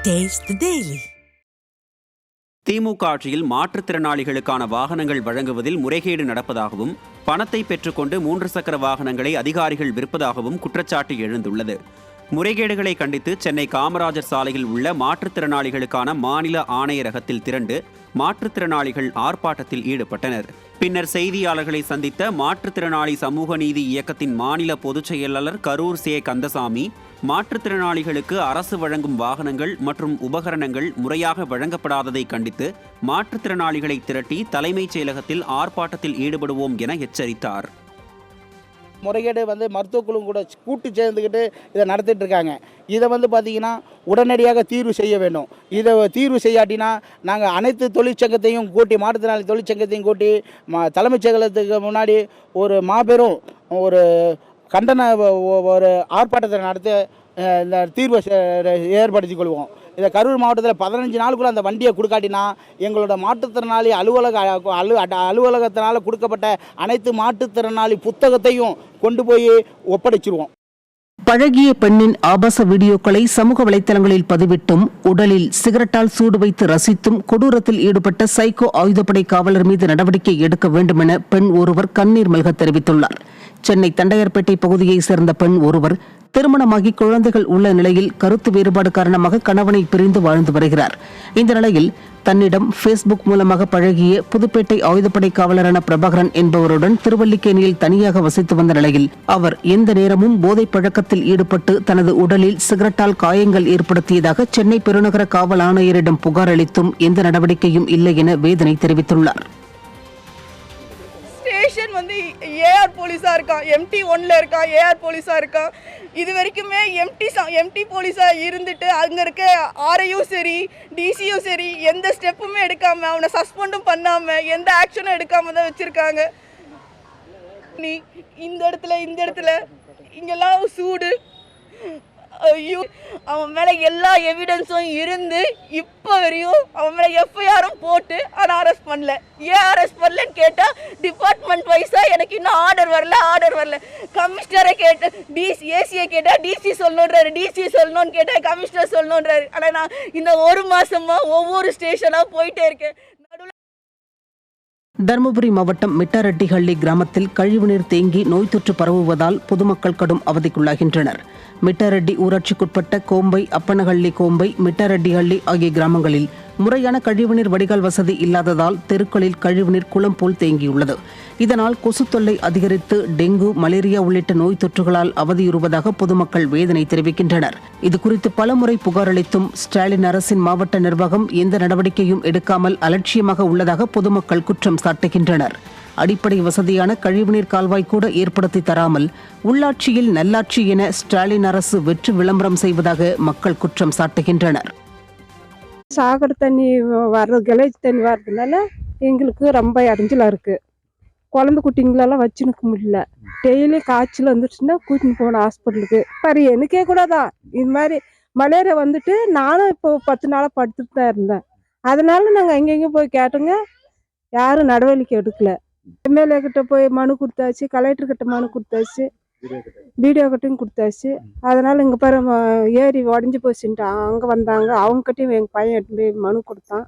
Taste the Daily. திமுக ஆட்சியில் மாற்றுத்திறனாளிகளுக்கான வாகனங்கள் வழங்குவதில் முறைகேடு நடப்பதாகவும் பணத்தை பெற்றுக்கொண்டு 3 சக்கர வாகனங்களை அதிகாரிகள் விற்பதாகவும் குற்றச்சாட்டு எழுந்துள்ளது. முறைகேடுகளை கண்டித்து சென்னை காமராஜர் சாலையில் உள்ள மாற்றுத்திறனாளிகளுக்கான மாநில ஆணையரகத்தில் திரண்டு மாற்றுத்திறனாளிகள் ஆர்ப்பாட்டத்தில் ஈடுபட்டனர். பின்னர் செய்தியாளர்களை சந்தித்த மாற்றுத்திறனாளி சமூக நீதி இயக்கத்தின் மாநில பொதுச் செயலாளர் கரூர் சே கந்தசாமி, மாற்றுத்திறனாளிகளுக்கு அரசு வழங்கும் வாகனங்கள் மற்றும் உபகரணங்கள் முறையாக வழங்கப்படாததை கண்டித்து மாற்றுத்திறனாளிகளை திரட்டி தலைமைச் செயலகத்தில் ஆர்ப்பாட்டத்தில் ஈடுபடுவோம் என எச்சரித்தார். முறைகேடு மருத்துவக்குழு கூட கூட்டு சேர்ந்துக்கிட்டு இதை நடத்திட்டு இருக்காங்க. இதை பார்த்திங்கன்னா உடனடியாக தீர்வு செய்ய வேண்டும். இதை தீர்வு செய்யாட்டினா நாங்கள் அனைத்து தொழிற்சங்கத்தையும் கூட்டி, மாற்றுத்திறனாளி தொழிற்சங்கத்தையும் கூட்டி தலைமைச் செயலகத்துக்கு முன்னாடி ஒரு மாபெரும் ஒரு கண்டன ஒரு ஆர்ப்பாட்டத்தை நடத்தி இந்த தீர்வை ஏற்படுத்திக் கொள்வோம். இதை கரூர் மாவட்டத்தில் 15 நாளுக்குள்ளே அந்த வண்டியை கொடுக்காட்டினா எங்களோட மாற்றுத்திறனாளி அலுவலகத்தினால் கொடுக்கப்பட்ட அனைத்து மாற்றுத்திறனாளி புத்தகத்தையும் கொண்டு போய் ஒப்படைச்சிருவோம். பழகிய பெண்ணின் ஆபாச வீடியோக்களை சமூக வலைதளங்களில் பதிவிட்டும் உடலில் சிகரெட்டால் சூடு வைத்து ரசித்தும் கொடூரத்தில் ஈடுபட்ட சைக்கோ ஆயுதப்படை காவலர் மீது நடவடிக்கை எடுக்க வேண்டும் என பெண் ஒருவர் கண்ணீர் மல்க தெரிவித்துள்ளார். சென்னை தண்டையார்பேட்டை பகுதியைச் சேர்ந்த பெண் ஒருவர் திருமணமாகி குழந்தைகள் உள்ள நிலையில் கருத்து வேறுபாடு காரணமாக கணவனை பிரிந்து வாழ்ந்து வருகிறார். இந்த நிலையில் தன்னிடம் பேஸ்புக் மூலமாக பழகிய புதுப்பேட்டை ஆயுதப்படை காவலரான பிரபாகரன் என்பவருடன் திருவல்லிக்கேணியில் தனியாக வசித்து வந்த நிலையில் அவர் எந்த நேரமும் போதைப் பழக்கத்தில் ஈடுபட்டு தனது உடலில் சிகரெட்டால் காயங்கள் ஏற்படுத்தியதாக சென்னை பெருநகர காவல் ஆணையரிடம் புகார் அளித்தும் எந்த நடவடிக்கையும் இல்லை என வேதனை தெரிவித்துள்ளார். ஏஆர் போலீஸா இருக்கான், MT1ல இருக்கான், ஏஆர் போலீஸா இருக்கான். இது வரைக்குமே எம்டி போலீஸா இருந்துட்டு அங்க இருக்க ஆர்ஐயும் சரி டிசியும் சரி எந்த ஸ்டெப்புமே எடுக்காம, அவனை சஸ்பெண்டும் பண்ணாம, எந்த ஆக்ஷனும் எடுக்காம தான் வச்சிருக்காங்க. நீ இந்த இடத்துல இங்கெல்லாம் சூடு. ஐயோ, அவன் மேலே எல்லா எவிடன்ஸும் இருந்து இப்போ வரையும் அவன் மேலே எஃப்ஐஆரும் போட்டு ஆனால் அரெஸ்ட் பண்ணல. ஏன் அரெஸ்ட் பண்ணலன்னு கேட்டால் டிபார்ட்மெண்ட் வைஸாக எனக்கு இன்னும் ஆர்டர் வரல. கமிஷனரை கேட்டேன், ஏசியை கேட்டால் டிசி சொல்லணுன்றாரு, டிசி சொல்லணும்னு கேட்டால் கமிஷனர் சொல்லணுன்றாரு. ஆனால் நான் இந்த 1 மாதமாக ஒவ்வொரு ஸ்டேஷனாக போயிட்டே இருக்கேன். தருமபுரி மாவட்டம் மிட்டாரெட்டிஹள்ளி கிராமத்தில் கழிவுநீர் தேங்கி நோய் தொற்று பரவுவதால் பொதுமக்கள் கடும் அவதிக்குள்ளாகின்றனர். மிட்டாரெட்டி ஊராட்சிக்குட்பட்ட கோம்பை, அப்பனஹள்ளி கோம்பை, மிட்டாரெட்டிஹள்ளி ஆகிய கிராமங்களில் முறையான கழிவுநீர் வடிகால் வசதி இல்லாததால் தெருக்களில் கழிவுநீர் குளம் போல் தேங்கியுள்ளது. இதனால் கொசு தொல்லை அதிகரித்து டெங்கு, மலேரியா உள்ளிட்ட நோய் தொற்றுகளால் அவதியுறுவதாக பொதுமக்கள் வேதனை தெரிவிக்கின்றனர். இதுகுறித்து பலமுறை புகார் அளித்தும் ஸ்டாலின் அரசின் மாவட்ட நிர்வாகம் எந்த நடவடிக்கையும் எடுக்காமல் அலட்சியமாக உள்ளதாக பொதுமக்கள் குற்றம் சாட்டுகின்றனர். அடிப்படை வசதியான கழிவுநீர் கால்வாய் கூட ஏற்படுத்தி தராமல் உள்ளாட்சியில் நல்லாட்சி என ஸ்டாலின் அரசு வெற்று விளம்பரம் செய்வதாக மக்கள் குற்றம் சாட்டுகின்றனர். சாகர் தண்ணி வர்றது, கிளேஜ் தண்ணி வர்றதுனால எங்களுக்கு ரொம்ப இடைஞ்சலாக இருக்குது. குழந்தை குட்டிங்களெல்லாம் வச்சுனுக்க முடியல. டெய்லி காய்ச்சல் வந்துடுச்சுன்னா கூட்டின்னு போகணும் ஹாஸ்பிட்டலுக்கு. பாரு, எனக்கே கூட தான் இது மாதிரி மலேரியா வந்துட்டு நானும் இப்போ 10 நாளாக படுத்துட்டு தான் இருந்தேன். அதனால நாங்கள் எங்கெங்கே போய் கேட்டோங்க, யாரும் நடவடிக்கை எடுக்கல. எம்எல்ஏ கிட்ட போய் மனு கொடுத்தாச்சு, கலெக்டர் கிட்ட மனு கொடுத்தாச்சு, வீடியோ கிட்டையும் கொடுத்தாச்சு. அதனால இங்கே பாரு ஏரி உடஞ்சி போச்சுன்ட்டு அங்கே வந்தாங்க. அவங்க கிட்டையும் எங்கள் பையன் எடுத்து போய் மனு கொடுத்தான்.